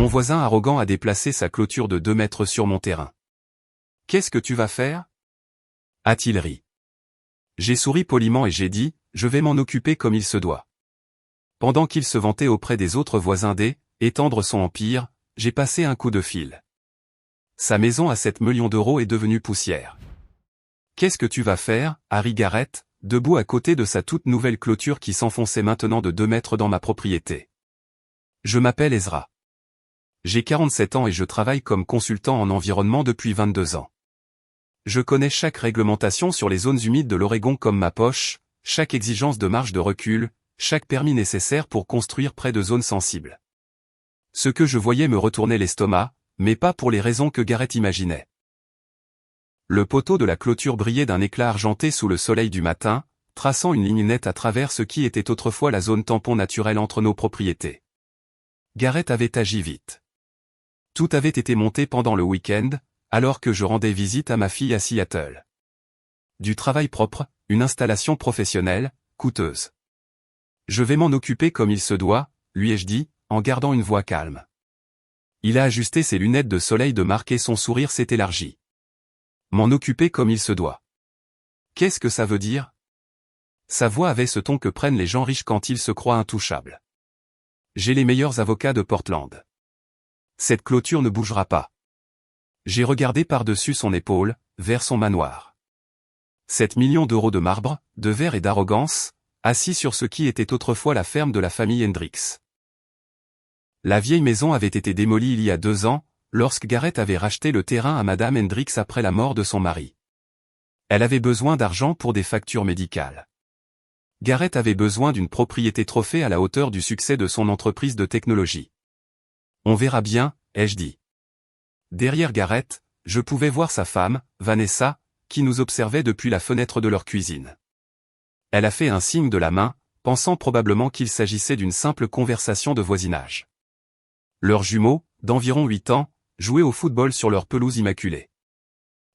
Mon voisin arrogant a déplacé sa clôture de 2 mètres sur mon terrain. Qu'est-ce que tu vas faire? A-t-il ri. J'ai souri poliment et j'ai dit, je vais m'en occuper comme il se doit. Pendant qu'il se vantait auprès des autres voisins d'étendre son empire, j'ai passé un coup de fil. Sa maison à 7 millions d'euros est devenue poussière. Qu'est-ce que tu vas faire, Harry Garrett, debout à côté de sa toute nouvelle clôture qui s'enfonçait maintenant de 2 mètres dans ma propriété? Je m'appelle Ezra. J'ai 47 ans et je travaille comme consultant en environnement depuis 22 ans. Je connais chaque réglementation sur les zones humides de l'Oregon comme ma poche, chaque exigence de marge de recul, chaque permis nécessaire pour construire près de zones sensibles. Ce que je voyais me retournait l'estomac, mais pas pour les raisons que Garrett imaginait. Le poteau de la clôture brillait d'un éclat argenté sous le soleil du matin, traçant une ligne nette à travers ce qui était autrefois la zone tampon naturelle entre nos propriétés. Garrett avait agi vite. Tout avait été monté pendant le week-end, alors que je rendais visite à ma fille à Seattle. Du travail propre, une installation professionnelle, coûteuse. Je vais m'en occuper comme il se doit, lui ai-je dit, en gardant une voix calme. Il a ajusté ses lunettes de soleil de marque et son sourire s'est élargi. M'en occuper comme il se doit. Qu'est-ce que ça veut dire? Sa voix avait ce ton que prennent les gens riches quand ils se croient intouchables. J'ai les meilleurs avocats de Portland. Cette clôture ne bougera pas. J'ai regardé par-dessus son épaule, vers son manoir. 7 millions d'euros de marbre, de verre et d'arrogance, assis sur ce qui était autrefois la ferme de la famille Hendricks. La vieille maison avait été démolie il y a 2 ans, lorsque Garrett avait racheté le terrain à Madame Hendricks après la mort de son mari. Elle avait besoin d'argent pour des factures médicales. Garrett avait besoin d'une propriété trophée à la hauteur du succès de son entreprise de technologie. On verra bien, ai-je dit. Derrière Garrett, je pouvais voir sa femme, Vanessa, qui nous observait depuis la fenêtre de leur cuisine. Elle a fait un signe de la main, pensant probablement qu'il s'agissait d'une simple conversation de voisinage. Leurs jumeaux, d'environ 8 ans, jouaient au football sur leur pelouse immaculée.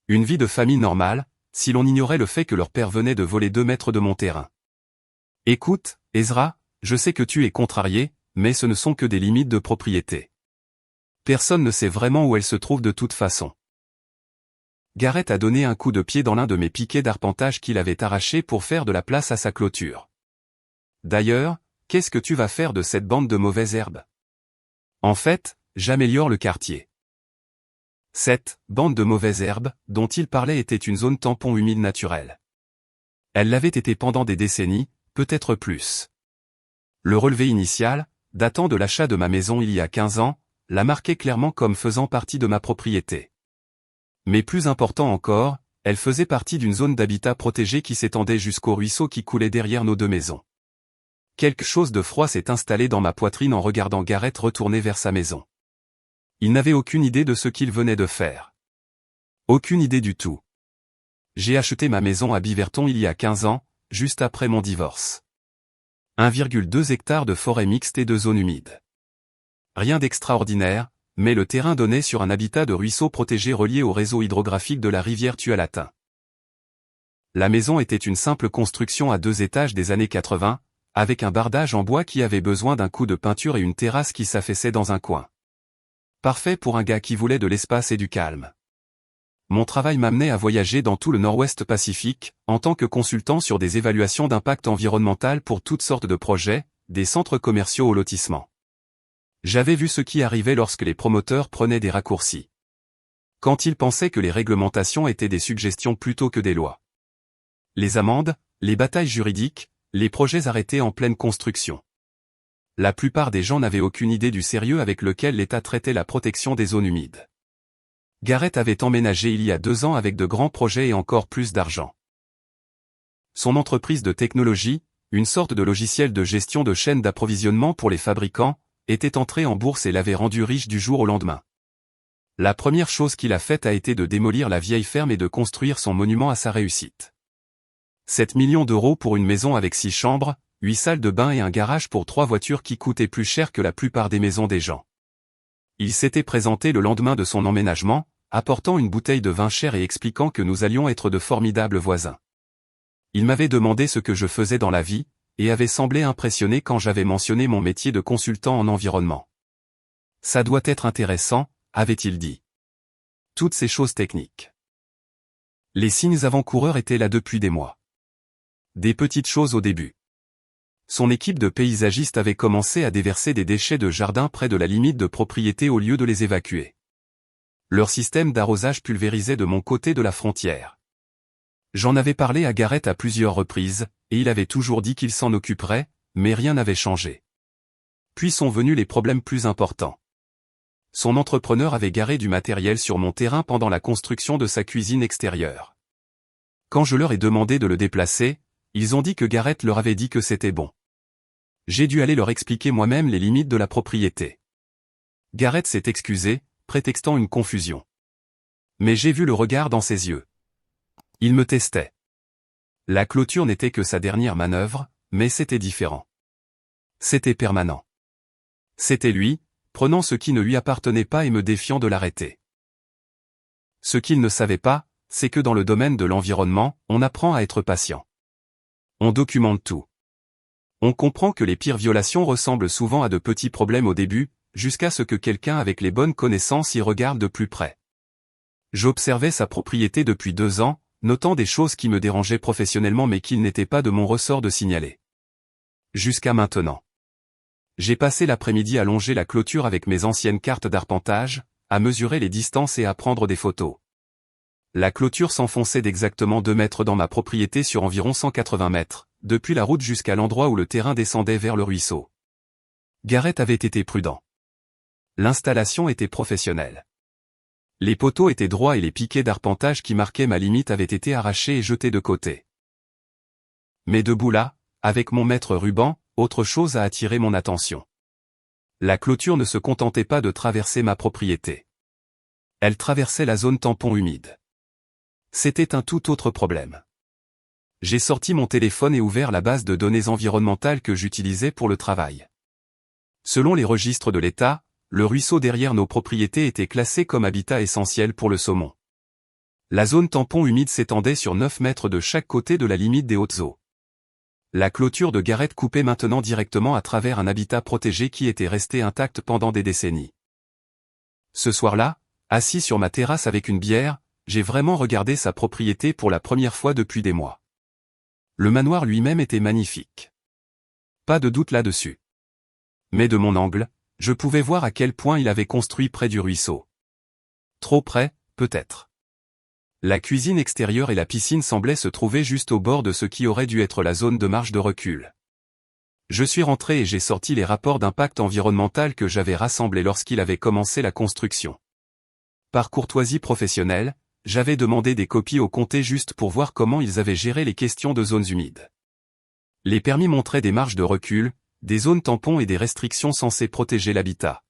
Une vie de famille normale, si l'on ignorait le fait que leur père venait de voler 2 mètres de mon terrain. Écoute, Ezra, je sais que tu es contrarié, mais ce ne sont que des limites de propriété. Personne ne sait vraiment où elles se trouvent de toute façon. Garrett a donné un coup de pied dans l'un de mes piquets d'arpentage qu'il avait arraché pour faire de la place à sa clôture. D'ailleurs, qu'est-ce que tu vas faire de cette bande de mauvaises herbes? En fait, j'améliore le quartier. Cette bande de mauvaises herbes, dont il parlait était une zone tampon humide naturelle. Elle l'avait été pendant des décennies, peut-être plus. Le relevé initial, datant de l'achat de ma maison il y a 15 ans, la marquait clairement comme faisant partie de ma propriété. Mais plus important encore, elle faisait partie d'une zone d'habitat protégé qui s'étendait jusqu'au ruisseau qui coulait derrière nos 2 maisons. Quelque chose de froid s'est installé dans ma poitrine en regardant Garrett retourner vers sa maison. Il n'avait aucune idée de ce qu'il venait de faire. Aucune idée du tout. J'ai acheté ma maison à Beaverton il y a 15 ans, juste après mon divorce. 1,2 hectares de forêt mixte et de zones humides. Rien d'extraordinaire, mais le terrain donnait sur un habitat de ruisseau protégé relié au réseau hydrographique de la rivière Tualatin. La maison était une simple construction à 2 étages des années 80, avec un bardage en bois qui avait besoin d'un coup de peinture et une terrasse qui s'affaissait dans un coin. Parfait pour un gars qui voulait de l'espace et du calme. Mon travail m'amenait à voyager dans tout le Nord-Ouest Pacifique, en tant que consultant sur des évaluations d'impact environnemental pour toutes sortes de projets, des centres commerciaux au lotissement. J'avais vu ce qui arrivait lorsque les promoteurs prenaient des raccourcis. Quand ils pensaient que les réglementations étaient des suggestions plutôt que des lois. Les amendes, les batailles juridiques, les projets arrêtés en pleine construction. La plupart des gens n'avaient aucune idée du sérieux avec lequel l'État traitait la protection des zones humides. Garrett avait emménagé il y a 2 ans avec de grands projets et encore plus d'argent. Son entreprise de technologie, une sorte de logiciel de gestion de chaîne d'approvisionnement pour les fabricants, était entrée en bourse et l'avait rendu riche du jour au lendemain. La première chose qu'il a faite a été de démolir la vieille ferme et de construire son monument à sa réussite. 7 millions d'euros pour une maison avec 6 chambres, 8 salles de bain et un garage pour 3 voitures qui coûtaient plus cher que la plupart des maisons des gens. Il s'était présenté le lendemain de son emménagement, apportant une bouteille de vin cher et expliquant que nous allions être de formidables voisins. Il m'avait demandé ce que je faisais dans la vie, et avait semblé impressionné quand j'avais mentionné mon métier de consultant en environnement. Ça doit être intéressant, avait-il dit. Toutes ces choses techniques. Les signes avant-coureurs étaient là depuis des mois. Des petites choses au début. Son équipe de paysagistes avait commencé à déverser des déchets de jardin près de la limite de propriété au lieu de les évacuer. Leur système d'arrosage pulvérisait de mon côté de la frontière. J'en avais parlé à Gareth à plusieurs reprises, et il avait toujours dit qu'il s'en occuperait, mais rien n'avait changé. Puis sont venus les problèmes plus importants. Son entrepreneur avait garé du matériel sur mon terrain pendant la construction de sa cuisine extérieure. Quand je leur ai demandé de le déplacer, ils ont dit que Gareth leur avait dit que c'était bon. J'ai dû aller leur expliquer moi-même les limites de la propriété. Gareth s'est excusé, prétextant une confusion. Mais j'ai vu le regard dans ses yeux. Il me testait. La clôture n'était que sa dernière manœuvre, mais c'était différent. C'était permanent. C'était lui, prenant ce qui ne lui appartenait pas et me défiant de l'arrêter. Ce qu'il ne savait pas, c'est que dans le domaine de l'environnement, on apprend à être patient. On documente tout. On comprend que les pires violations ressemblent souvent à de petits problèmes au début, jusqu'à ce que quelqu'un avec les bonnes connaissances y regarde de plus près. J'observais sa propriété depuis 2 ans, notant des choses qui me dérangeaient professionnellement mais qu'il n'était pas de mon ressort de signaler. Jusqu'à maintenant. J'ai passé l'après-midi à longer la clôture avec mes anciennes cartes d'arpentage, à mesurer les distances et à prendre des photos. La clôture s'enfonçait d'exactement 2 mètres dans ma propriété sur environ 180 mètres, depuis la route jusqu'à l'endroit où le terrain descendait vers le ruisseau. Gareth avait été prudent. L'installation était professionnelle. Les poteaux étaient droits et les piquets d'arpentage qui marquaient ma limite avaient été arrachés et jetés de côté. Mais debout là, avec mon maître ruban, autre chose a attiré mon attention. La clôture ne se contentait pas de traverser ma propriété. Elle traversait la zone tampon humide. C'était un tout autre problème. J'ai sorti mon téléphone et ouvert la base de données environnementales que j'utilisais pour le travail. Selon les registres de l'État, le ruisseau derrière nos propriétés était classé comme habitat essentiel pour le saumon. La zone tampon humide s'étendait sur 9 mètres de chaque côté de la limite des hautes eaux. La clôture de Gareth coupait maintenant directement à travers un habitat protégé qui était resté intact pendant des décennies. Ce soir-là, assis sur ma terrasse avec une bière, j'ai vraiment regardé sa propriété pour la première fois depuis des mois. Le manoir lui-même était magnifique. Pas de doute là-dessus. Mais de mon angle, je pouvais voir à quel point il avait construit près du ruisseau. Trop près, peut-être. La cuisine extérieure et la piscine semblaient se trouver juste au bord de ce qui aurait dû être la zone de marche de recul. Je suis rentré et j'ai sorti les rapports d'impact environnemental que j'avais rassemblés lorsqu'il avait commencé la construction. Par courtoisie professionnelle, j'avais demandé des copies au comté juste pour voir comment ils avaient géré les questions de zones humides. Les permis montraient des marges de recul, des zones tampons et des restrictions censées protéger l'habitat.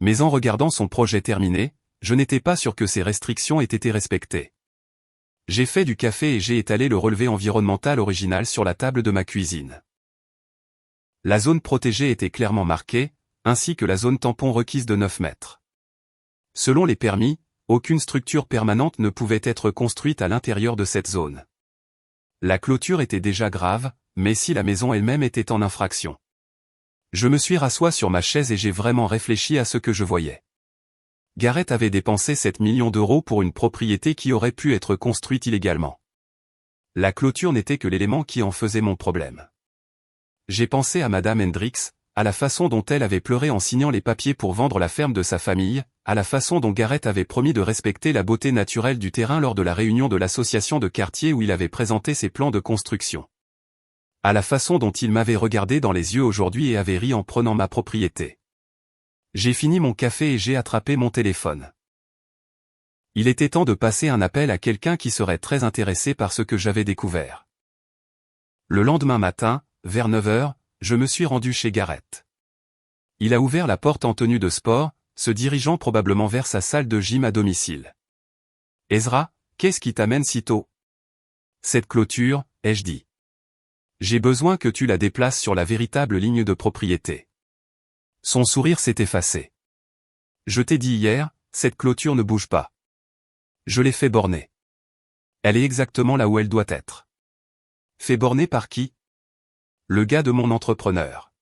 Mais en regardant son projet terminé, je n'étais pas sûr que ces restrictions aient été respectées. J'ai fait du café et j'ai étalé le relevé environnemental original sur la table de ma cuisine. La zone protégée était clairement marquée, ainsi que la zone tampon requise de 9 mètres. Selon les permis, aucune structure permanente ne pouvait être construite à l'intérieur de cette zone. La clôture était déjà grave, mais si la maison elle-même était en infraction. Je me suis rasseoir sur ma chaise et j'ai vraiment réfléchi à ce que je voyais. Gareth avait dépensé 7 millions d'euros pour une propriété qui aurait pu être construite illégalement. La clôture n'était que l'élément qui en faisait mon problème. J'ai pensé à Madame Hendricks, à la façon dont elle avait pleuré en signant les papiers pour vendre la ferme de sa famille, à la façon dont Gareth avait promis de respecter la beauté naturelle du terrain lors de la réunion de l'association de quartier où il avait présenté ses plans de construction. À la façon dont il m'avait regardé dans les yeux aujourd'hui et avait ri en prenant ma propriété. J'ai fini mon café et j'ai attrapé mon téléphone. Il était temps de passer un appel à quelqu'un qui serait très intéressé par ce que j'avais découvert. Le lendemain matin, vers 9 h, je me suis rendu chez Gareth. Il a ouvert la porte en tenue de sport, se dirigeant probablement vers sa salle de gym à domicile. « Ezra, qu'est-ce qui t'amène si tôt ?»« Cette clôture, ai-je dit. J'ai besoin que tu la déplaces sur la véritable ligne de propriété. » Son sourire s'est effacé. « Je t'ai dit hier, cette clôture ne bouge pas. Je l'ai fait borner. Elle est exactement là où elle doit être. » « Fait borner par qui ? » Le gars de mon entrepreneur.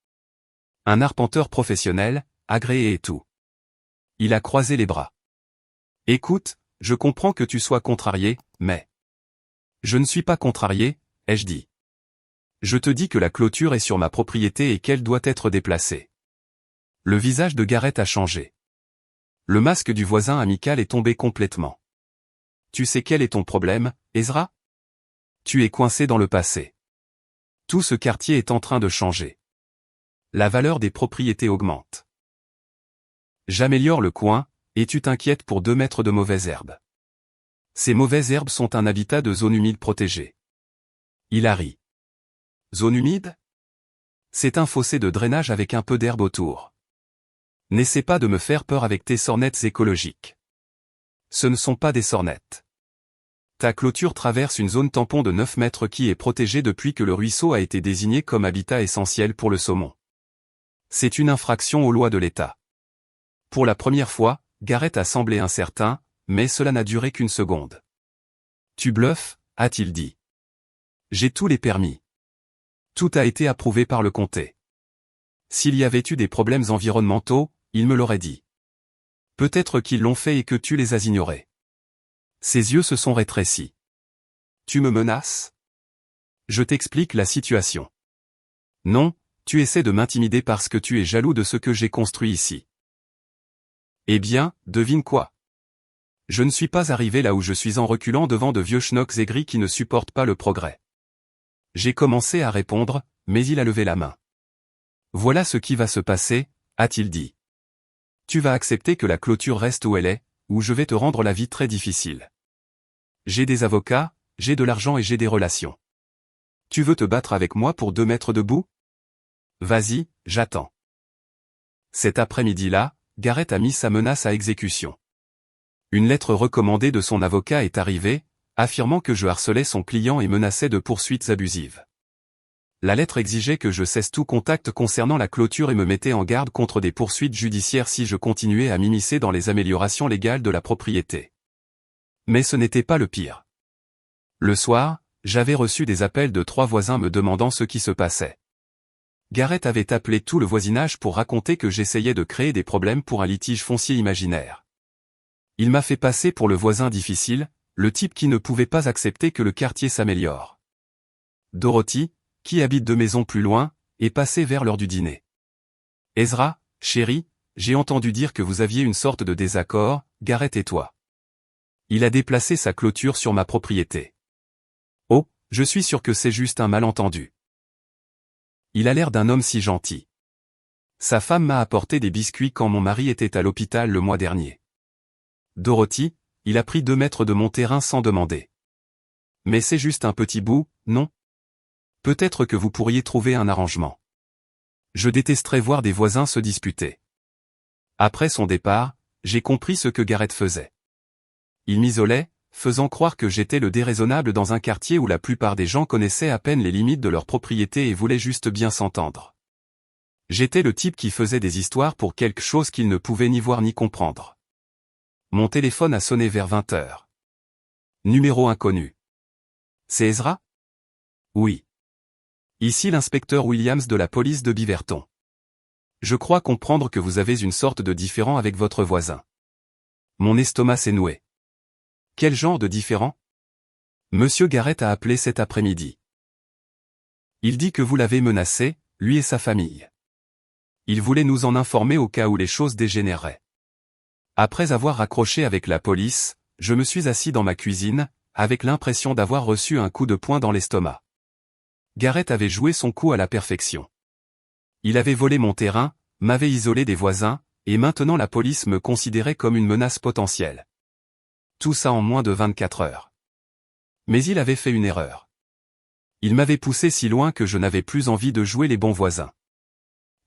Un arpenteur professionnel, agréé et tout. Il a croisé les bras. Écoute, je comprends que tu sois contrarié, mais... Je ne suis pas contrarié, ai-je dit. Je te dis que la clôture est sur ma propriété et qu'elle doit être déplacée. Le visage de Garrett a changé. Le masque du voisin amical est tombé complètement. Tu sais quel est ton problème, Ezra? Tu es coincé dans le passé. Tout ce quartier est en train de changer. La valeur des propriétés augmente. J'améliore le coin, et tu t'inquiètes pour 2 mètres de mauvaises herbes. Ces mauvaises herbes sont un habitat de zone humide protégée. Il a ri. Zone humide? C'est un fossé de drainage avec un peu d'herbe autour. N'essaie pas de me faire peur avec tes sornettes écologiques. Ce ne sont pas des sornettes. Ta clôture traverse une zone tampon de 9 mètres qui est protégée depuis que le ruisseau a été désigné comme habitat essentiel pour le saumon. C'est une infraction aux lois de l'État. Pour la première fois, Garrett a semblé incertain, mais cela n'a duré qu'une seconde. Tu bluffes, a-t-il dit. J'ai tous les permis. Tout a été approuvé par le comté. S'il y avait eu des problèmes environnementaux, il me l'aurait dit. Peut-être qu'ils l'ont fait et que tu les as ignorés. Ses yeux se sont rétrécis. Tu me menaces? Je t'explique la situation. Non, tu essaies de m'intimider parce que tu es jaloux de ce que j'ai construit ici. Eh bien, devine quoi? Je ne suis pas arrivé là où je suis en reculant devant de vieux schnocks aigris qui ne supportent pas le progrès. J'ai commencé à répondre, mais il a levé la main. Voilà ce qui va se passer, a-t-il dit. Tu vas accepter que la clôture reste où elle est, ou je vais te rendre la vie très difficile. J'ai des avocats, j'ai de l'argent et j'ai des relations. Tu veux te battre avec moi pour 2 mètres de boue? Vas-y, j'attends. Cet après-midi-là, Garrett a mis sa menace à exécution. Une lettre recommandée de son avocat est arrivée, affirmant que je harcelais son client et menaçais de poursuites abusives. La lettre exigeait que je cesse tout contact concernant la clôture et me mettait en garde contre des poursuites judiciaires si je continuais à m'immiscer dans les améliorations légales de la propriété. Mais ce n'était pas le pire. Le soir, j'avais reçu des appels de 3 voisins me demandant ce qui se passait. Garrett avait appelé tout le voisinage pour raconter que j'essayais de créer des problèmes pour un litige foncier imaginaire. Il m'a fait passer pour le voisin difficile, le type qui ne pouvait pas accepter que le quartier s'améliore. Dorothy, qui habite 2 maisons plus loin, est passée vers l'heure du dîner. Ezra, chéri, j'ai entendu dire que vous aviez une sorte de désaccord, Garrett et toi. Il a déplacé sa clôture sur ma propriété. Oh, je suis sûr que c'est juste un malentendu. Il a l'air d'un homme si gentil. Sa femme m'a apporté des biscuits quand mon mari était à l'hôpital le mois dernier. Dorothy, il a pris 2 mètres de mon terrain sans demander. Mais c'est juste un petit bout, non? Peut-être que vous pourriez trouver un arrangement. Je détesterais voir des voisins se disputer. Après son départ, j'ai compris ce que Garrett faisait. Il m'isolait, faisant croire que j'étais le déraisonnable dans un quartier où la plupart des gens connaissaient à peine les limites de leur propriété et voulaient juste bien s'entendre. J'étais le type qui faisait des histoires pour quelque chose qu'il ne pouvait ni voir ni comprendre. Mon téléphone a sonné vers 20 heures. Numéro inconnu. C'est Ezra? Oui. Ici l'inspecteur Williams de la police de Beaverton. Je crois comprendre que vous avez une sorte de différend avec votre voisin. Mon estomac s'est noué. Quel genre de différend? Monsieur Garrett a appelé cet après-midi. Il dit que vous l'avez menacé, lui et sa famille. Il voulait nous en informer au cas où les choses dégénéreraient. Après avoir raccroché avec la police, je me suis assis dans ma cuisine, avec l'impression d'avoir reçu un coup de poing dans l'estomac. Garrett avait joué son coup à la perfection. Il avait volé mon terrain, m'avait isolé des voisins, et maintenant la police me considérait comme une menace potentielle. Tout ça en moins de 24 heures. Mais il avait fait une erreur. Il m'avait poussé si loin que je n'avais plus envie de jouer les bons voisins.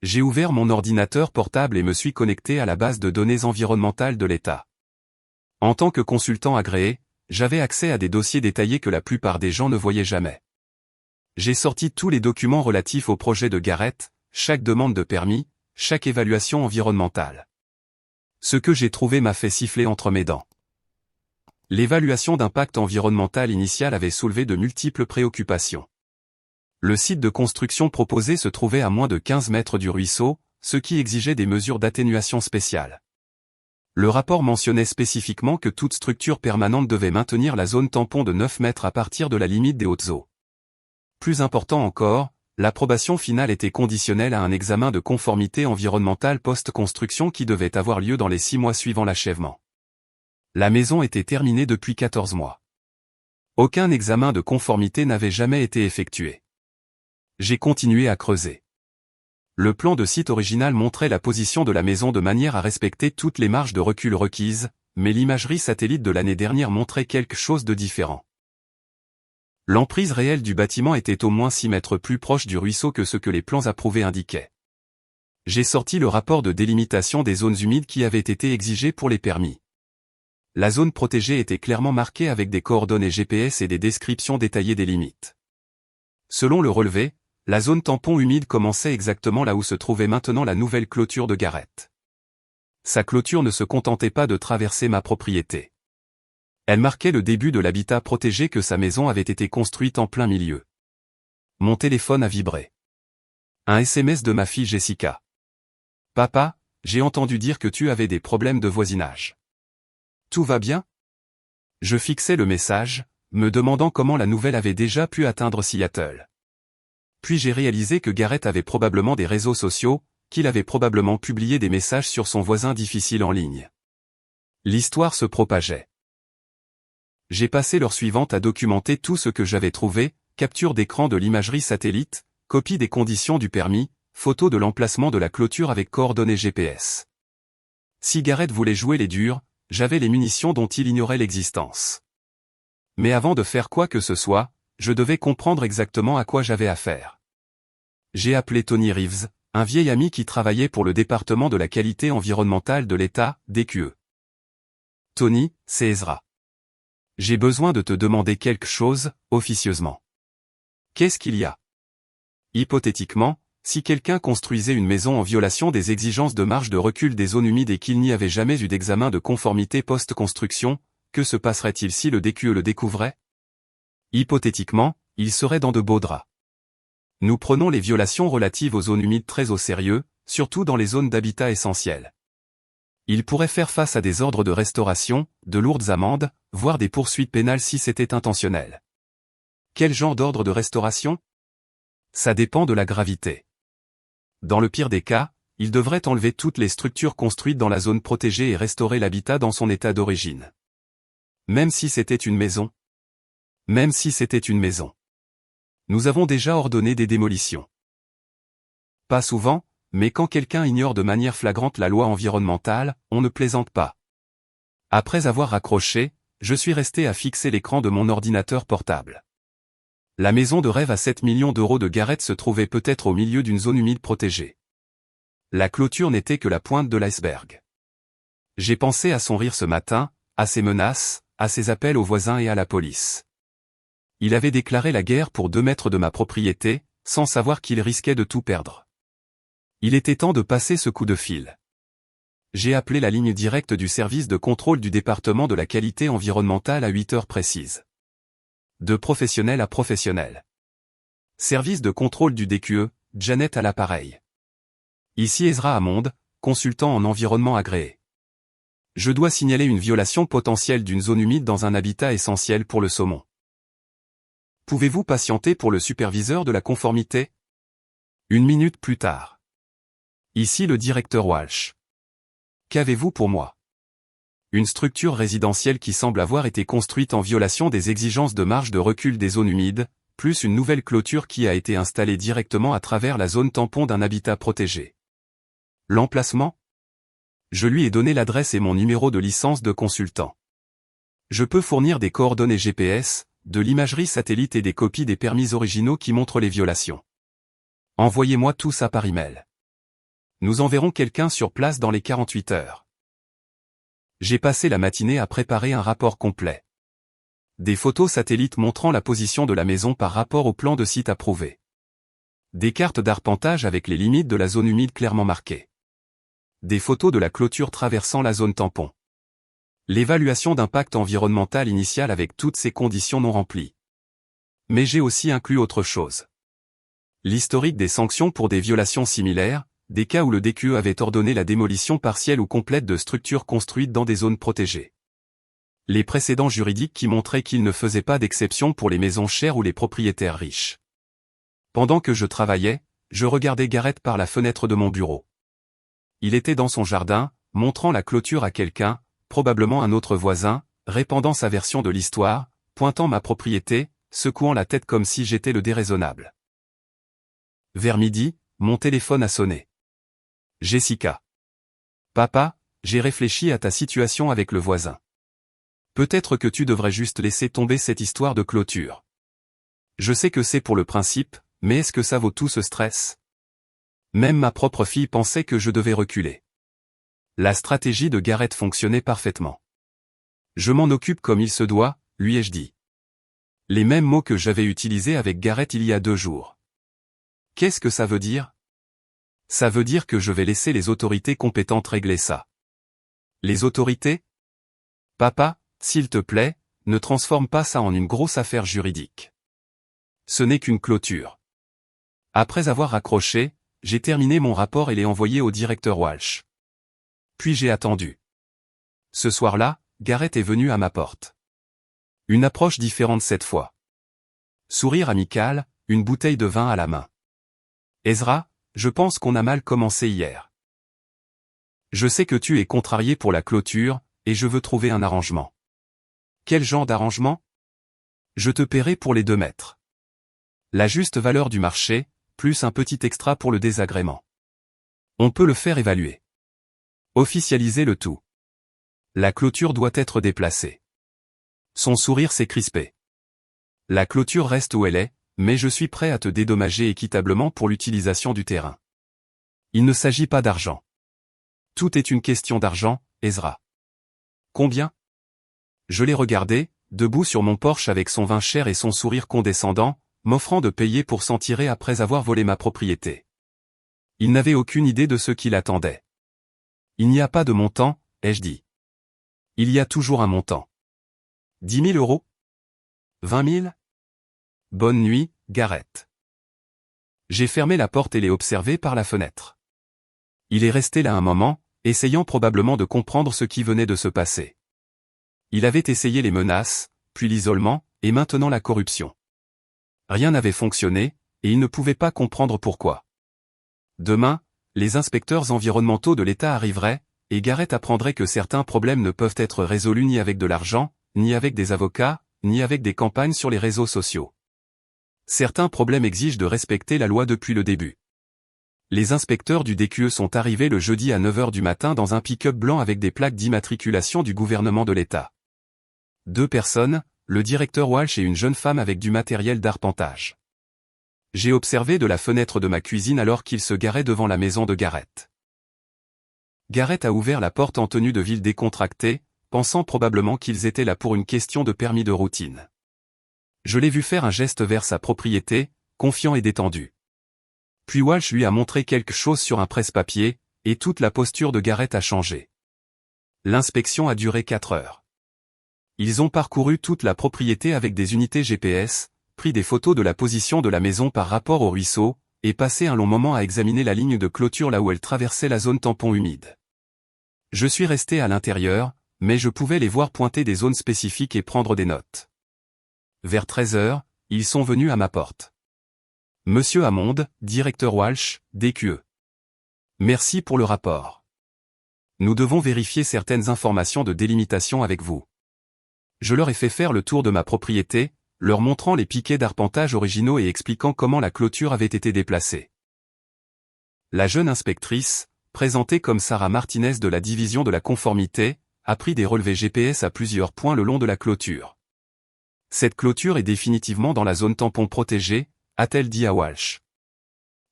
J'ai ouvert mon ordinateur portable et me suis connecté à la base de données environnementales de l'État. En tant que consultant agréé, j'avais accès à des dossiers détaillés que la plupart des gens ne voyaient jamais. J'ai sorti tous les documents relatifs au projet de Garrett, chaque demande de permis, chaque évaluation environnementale. Ce que j'ai trouvé m'a fait siffler entre mes dents. L'évaluation d'impact environnemental initiale avait soulevé de multiples préoccupations. Le site de construction proposé se trouvait à moins de 15 mètres du ruisseau, ce qui exigeait des mesures d'atténuation spéciales. Le rapport mentionnait spécifiquement que toute structure permanente devait maintenir la zone tampon de 9 mètres à partir de la limite des hautes eaux. Plus important encore, l'approbation finale était conditionnelle à un examen de conformité environnementale post-construction qui devait avoir lieu dans les 6 mois suivant l'achèvement. La maison était terminée depuis 14 mois. Aucun examen de conformité n'avait jamais été effectué. J'ai continué à creuser. Le plan de site original montrait la position de la maison de manière à respecter toutes les marges de recul requises, mais l'imagerie satellite de l'année dernière montrait quelque chose de différent. L'emprise réelle du bâtiment était au moins 6 mètres plus proche du ruisseau que ce que les plans approuvés indiquaient. J'ai sorti le rapport de délimitation des zones humides qui avait été exigé pour les permis. La zone protégée était clairement marquée avec des coordonnées GPS et des descriptions détaillées des limites. Selon le relevé, la zone tampon humide commençait exactement là où se trouvait maintenant la nouvelle clôture de Garrett. Sa clôture ne se contentait pas de traverser ma propriété. Elle marquait le début de l'habitat protégé que sa maison avait été construite en plein milieu. Mon téléphone a vibré. Un SMS de ma fille Jessica. « Papa, j'ai entendu dire que tu avais des problèmes de voisinage. Tout va bien ?» Je fixais le message, me demandant comment la nouvelle avait déjà pu atteindre Seattle. Puis j'ai réalisé que Garrett avait probablement des réseaux sociaux, qu'il avait probablement publié des messages sur son voisin difficile en ligne. L'histoire se propageait. J'ai passé l'heure suivante à documenter tout ce que j'avais trouvé, capture d'écran de l'imagerie satellite, copie des conditions du permis, photo de l'emplacement de la clôture avec coordonnées GPS. Si Garrett voulait jouer les durs, j'avais les munitions dont il ignorait l'existence. Mais avant de faire quoi que ce soit, je devais comprendre exactement à quoi j'avais affaire. J'ai appelé Tony Reeves, un vieil ami qui travaillait pour le département de la qualité environnementale de l'État, DQE. « Tony, c'est Ezra. J'ai besoin de te demander quelque chose, officieusement. Qu'est-ce qu'il y a ? Hypothétiquement, si quelqu'un construisait une maison en violation des exigences de marge de recul des zones humides et qu'il n'y avait jamais eu d'examen de conformité post-construction, que se passerait-il si le DQE le découvrait ? Hypothétiquement, il serait dans de beaux draps. Nous prenons les violations relatives aux zones humides très au sérieux, surtout dans les zones d'habitat essentielles. Il pourrait faire face à des ordres de restauration, de lourdes amendes, voire des poursuites pénales si c'était intentionnel. Quel genre d'ordre de restauration ? Ça dépend de la gravité. Dans le pire des cas, il devrait enlever toutes les structures construites dans la zone protégée et restaurer l'habitat dans son état d'origine. Même si c'était une maison. Même si c'était une maison. Nous avons déjà ordonné des démolitions. Pas souvent, mais quand quelqu'un ignore de manière flagrante la loi environnementale, on ne plaisante pas. Après avoir raccroché, je suis resté à fixer l'écran de mon ordinateur portable. La maison de rêve à 7 millions d'euros de Garrett se trouvait peut-être au milieu d'une zone humide protégée. La clôture n'était que la pointe de l'iceberg. J'ai pensé à son rire ce matin, à ses menaces, à ses appels aux voisins et à la police. Il avait déclaré la guerre pour 2 mètres de ma propriété, sans savoir qu'il risquait de tout perdre. Il était temps de passer ce coup de fil. J'ai appelé la ligne directe du service de contrôle du département de la qualité environnementale à 8 heures précises. De professionnel à professionnel. Service de contrôle du DQE, Janet à l'appareil. Ici Ezra Hammond, consultant en environnement agréé. Je dois signaler une violation potentielle d'une zone humide dans un habitat essentiel pour le saumon. Pouvez-vous patienter pour le superviseur de la conformité ? 1 minute plus tard. Ici le directeur Walsh. Qu'avez-vous pour moi ? Une structure résidentielle qui semble avoir été construite en violation des exigences de marge de recul des zones humides, plus une nouvelle clôture qui a été installée directement à travers la zone tampon d'un habitat protégé. L'emplacement ? Je lui ai donné l'adresse et mon numéro de licence de consultant. Je peux fournir des coordonnées GPS, de l'imagerie satellite et des copies des permis originaux qui montrent les violations. Envoyez-moi tout ça par email. Nous enverrons quelqu'un sur place dans les 48 heures. J'ai passé la matinée à préparer un rapport complet. Des photos satellites montrant la position de la maison par rapport au plan de site approuvé. Des cartes d'arpentage avec les limites de la zone humide clairement marquées. Des photos de la clôture traversant la zone tampon. L'évaluation d'impact environnemental initial avec toutes ces conditions non remplies. Mais j'ai aussi inclus autre chose. L'historique des sanctions pour des violations similaires, des cas où le DQE avait ordonné la démolition partielle ou complète de structures construites dans des zones protégées. Les précédents juridiques qui montraient qu'il ne faisait pas d'exception pour les maisons chères ou les propriétaires riches. Pendant que je travaillais, je regardais Gareth par la fenêtre de mon bureau. Il était dans son jardin, montrant la clôture à quelqu'un, probablement un autre voisin, répandant sa version de l'histoire, pointant ma propriété, secouant la tête comme si j'étais le déraisonnable. Vers midi, mon téléphone a sonné. Jessica. Papa, j'ai réfléchi à ta situation avec le voisin. Peut-être que tu devrais juste laisser tomber cette histoire de clôture. Je sais que c'est pour le principe, mais est-ce que ça vaut tout ce stress? Même ma propre fille pensait que je devais reculer. La stratégie de Gareth fonctionnait parfaitement. Je m'en occupe comme il se doit, lui ai-je dit. Les mêmes mots que j'avais utilisés avec Gareth il y a 2 jours. Qu'est-ce que ça veut dire? Ça veut dire que je vais laisser les autorités compétentes régler ça. Les autorités? Papa, s'il te plaît, ne transforme pas ça en une grosse affaire juridique. Ce n'est qu'une clôture. Après avoir raccroché, j'ai terminé mon rapport et l'ai envoyé au directeur Walsh. Puis j'ai attendu. Ce soir-là, Gareth est venu à ma porte. Une approche différente cette fois. Sourire amical, une bouteille de vin à la main. Ezra, je pense qu'on a mal commencé hier. Je sais que tu es contrarié pour la clôture, et je veux trouver un arrangement. Quel genre d'arrangement? Je te paierai pour les 2 mètres. La juste valeur du marché, plus un petit extra pour le désagrément. On peut le faire évaluer. Officialiser le tout. La clôture doit être déplacée. Son sourire s'est crispé. La clôture reste où elle est, mais je suis prêt à te dédommager équitablement pour l'utilisation du terrain. Il ne s'agit pas d'argent. Tout est une question d'argent, Ezra. Combien? Je l'ai regardé, debout sur mon porche avec son vin cher et son sourire condescendant, m'offrant de payer pour s'en tirer après avoir volé ma propriété. Il n'avait aucune idée de ce qui l'attendait. Il n'y a pas de montant, ai-je dit. Il y a toujours un montant. 10 000 euros? 20 000? Bonne nuit, Gareth. J'ai fermé la porte et l'ai observé par la fenêtre. Il est resté là un moment, essayant probablement de comprendre ce qui venait de se passer. Il avait essayé les menaces, puis l'isolement, et maintenant la corruption. Rien n'avait fonctionné, et il ne pouvait pas comprendre pourquoi. Demain, les inspecteurs environnementaux de l'État arriveraient, et Gareth apprendrait que certains problèmes ne peuvent être résolus ni avec de l'argent, ni avec des avocats, ni avec des campagnes sur les réseaux sociaux. Certains problèmes exigent de respecter la loi depuis le début. Les inspecteurs du DQE sont arrivés le jeudi à 9 h du matin dans un pick-up blanc avec des plaques d'immatriculation du gouvernement de l'État. 2 personnes, le directeur Walsh et une jeune femme avec du matériel d'arpentage. J'ai observé de la fenêtre de ma cuisine alors qu'ils se garaient devant la maison de Gareth. Gareth a ouvert la porte en tenue de ville décontractée, pensant probablement qu'ils étaient là pour une question de permis de routine. Je l'ai vu faire un geste vers sa propriété, confiant et détendu. Puis Walsh lui a montré quelque chose sur un presse-papier, et toute la posture de Gareth a changé. L'inspection a duré 4 heures. Ils ont parcouru toute la propriété avec des unités GPS, pris des photos de la position de la maison par rapport au ruisseau, et passé un long moment à examiner la ligne de clôture là où elle traversait la zone tampon humide. Je suis resté à l'intérieur, mais je pouvais les voir pointer des zones spécifiques et prendre des notes. Vers 13 h, ils sont venus à ma porte. Monsieur Hammond, directeur Walsh, DQE. Merci pour le rapport. Nous devons vérifier certaines informations de délimitation avec vous. Je leur ai fait faire le tour de ma propriété, leur montrant les piquets d'arpentage originaux et expliquant comment la clôture avait été déplacée. La jeune inspectrice, présentée comme Sarah Martinez de la division de la conformité, a pris des relevés GPS à plusieurs points le long de la clôture. Cette clôture est définitivement dans la zone tampon protégée, a-t-elle dit à Walsh.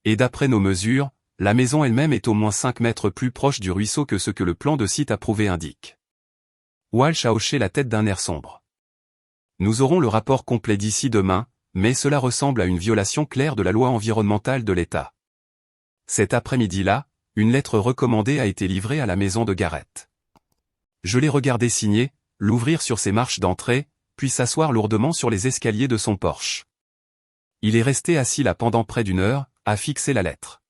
Et d'après nos mesures, la maison elle-même est au moins 5 mètres plus proche du ruisseau que ce que le plan de site approuvé indique. Walsh a hoché la tête d'un air sombre. Nous aurons le rapport complet d'ici demain, mais cela ressemble à une violation claire de la loi environnementale de l'État. Cet après-midi-là, une lettre recommandée a été livrée à la maison de Gareth. Je l'ai regardé signer, l'ouvrir sur ses marches d'entrée, puis s'asseoir lourdement sur les escaliers de son Porsche. Il est resté assis là pendant près d'1 heure, à fixer la lettre.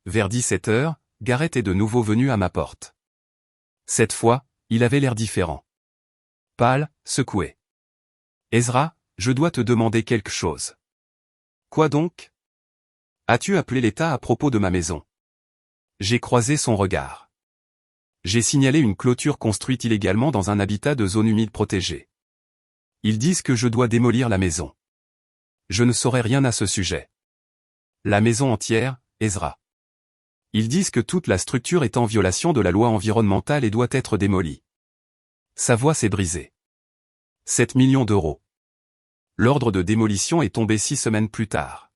Vers 17 heures, Gareth est de nouveau venu à ma porte. Cette fois, il avait l'air différent. Pâle, secoué. Ezra, je dois te demander quelque chose. Quoi donc? As-tu appelé l'État à propos de ma maison? J'ai croisé son regard. J'ai signalé une clôture construite illégalement dans un habitat de zone humide protégée. Ils disent que je dois démolir la maison. Je ne saurais rien à ce sujet. La maison entière, Ezra. Ils disent que toute la structure est en violation de la loi environnementale et doit être démolie. Sa voix s'est brisée. 7 millions d'euros. L'ordre de démolition est tombé 6 semaines plus tard.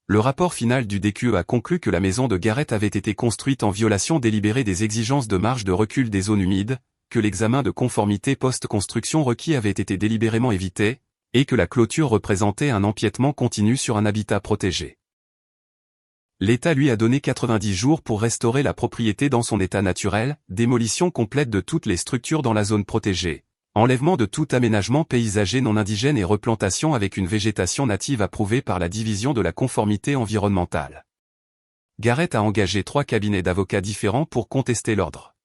Le rapport final du DQE a conclu que la maison de Gareth avait été construite en violation délibérée des exigences de marge de recul des zones humides, que l'examen de conformité post-construction requis avait été délibérément évité, et que la clôture représentait un empiètement continu sur un habitat protégé. L'État lui a donné 90 jours pour restaurer la propriété dans son état naturel, démolition complète de toutes les structures dans la zone protégée, enlèvement de tout aménagement paysager non indigène et replantation avec une végétation native approuvée par la division de la conformité environnementale. Gareth a engagé 3 cabinets d'avocats différents pour contester l'ordre.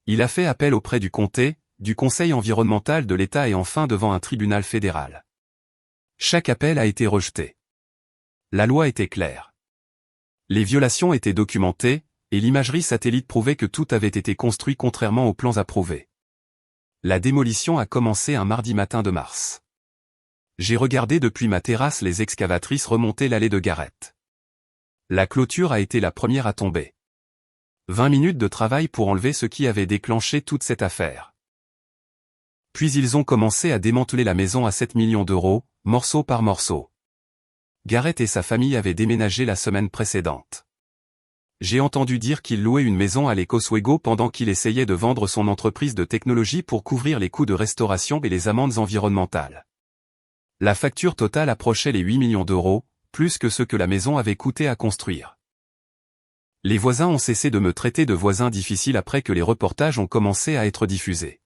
Il a fait appel auprès du comté, du Conseil environnemental de l'État et enfin devant un tribunal fédéral. Chaque appel a été rejeté. La loi était claire. Les violations étaient documentées, et l'imagerie satellite prouvait que tout avait été construit contrairement aux plans approuvés. La démolition a commencé un mardi matin de mars. J'ai regardé depuis ma terrasse les excavatrices remonter l'allée de Gareth. La clôture a été la première à tomber. 20 minutes de travail pour enlever ce qui avait déclenché toute cette affaire. Puis ils ont commencé à démanteler la maison à 7 millions d'euros, morceau par morceau. Gareth et sa famille avaient déménagé la semaine précédente. J'ai entendu dire qu'il louait une maison à Lake Oswego pendant qu'il essayait de vendre son entreprise de technologie pour couvrir les coûts de restauration et les amendes environnementales. La facture totale approchait les 8 millions d'euros, plus que ce que la maison avait coûté à construire. Les voisins ont cessé de me traiter de voisin difficile après que les reportages ont commencé à être diffusés.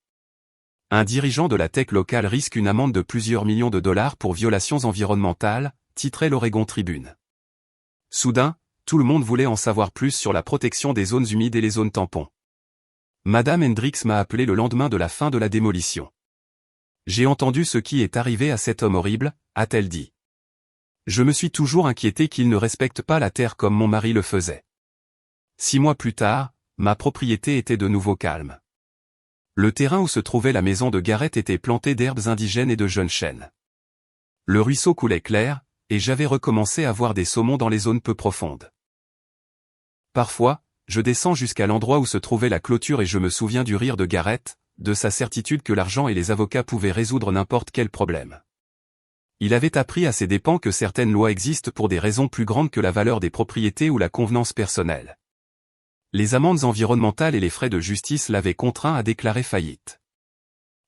Un dirigeant de la tech locale risque une amende de plusieurs millions de dollars pour violations environnementales, titrait l'Oregon Tribune. Soudain, tout le monde voulait en savoir plus sur la protection des zones humides et les zones tampons. Madame Hendricks m'a appelé le lendemain de la fin de la démolition. J'ai entendu ce qui est arrivé à cet homme horrible, a-t-elle dit. Je me suis toujours inquiété qu'il ne respecte pas la terre comme mon mari le faisait. 6 mois plus tard, ma propriété était de nouveau calme. Le terrain où se trouvait la maison de Gareth était planté d'herbes indigènes et de jeunes chênes. Le ruisseau coulait clair, et j'avais recommencé à voir des saumons dans les zones peu profondes. Parfois, je descends jusqu'à l'endroit où se trouvait la clôture et je me souviens du rire de Gareth, de sa certitude que l'argent et les avocats pouvaient résoudre n'importe quel problème. Il avait appris à ses dépens que certaines lois existent pour des raisons plus grandes que la valeur des propriétés ou la convenance personnelle. Les amendes environnementales et les frais de justice l'avaient contraint à déclarer faillite.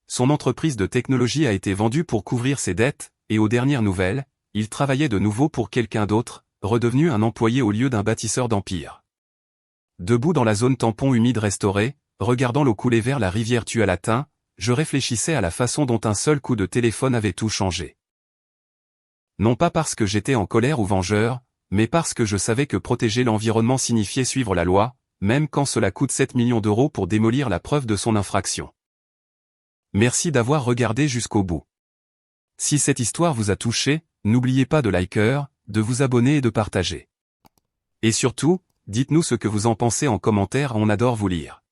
Son entreprise de technologie a été vendue pour couvrir ses dettes, et aux dernières nouvelles, il travaillait de nouveau pour quelqu'un d'autre, redevenu un employé au lieu d'un bâtisseur d'empire. Debout dans la zone tampon humide restaurée, regardant l'eau couler vers la rivière Tualatin, je réfléchissais à la façon dont un seul coup de téléphone avait tout changé. Non pas parce que j'étais en colère ou vengeur, mais parce que je savais que protéger l'environnement signifiait suivre la loi, même quand cela coûte 7 millions d'euros pour démolir la preuve de son infraction. Merci d'avoir regardé jusqu'au bout. Si cette histoire vous a touché, n'oubliez pas de liker, de vous abonner et de partager. Et surtout, dites-nous ce que vous en pensez en commentaire, on adore vous lire.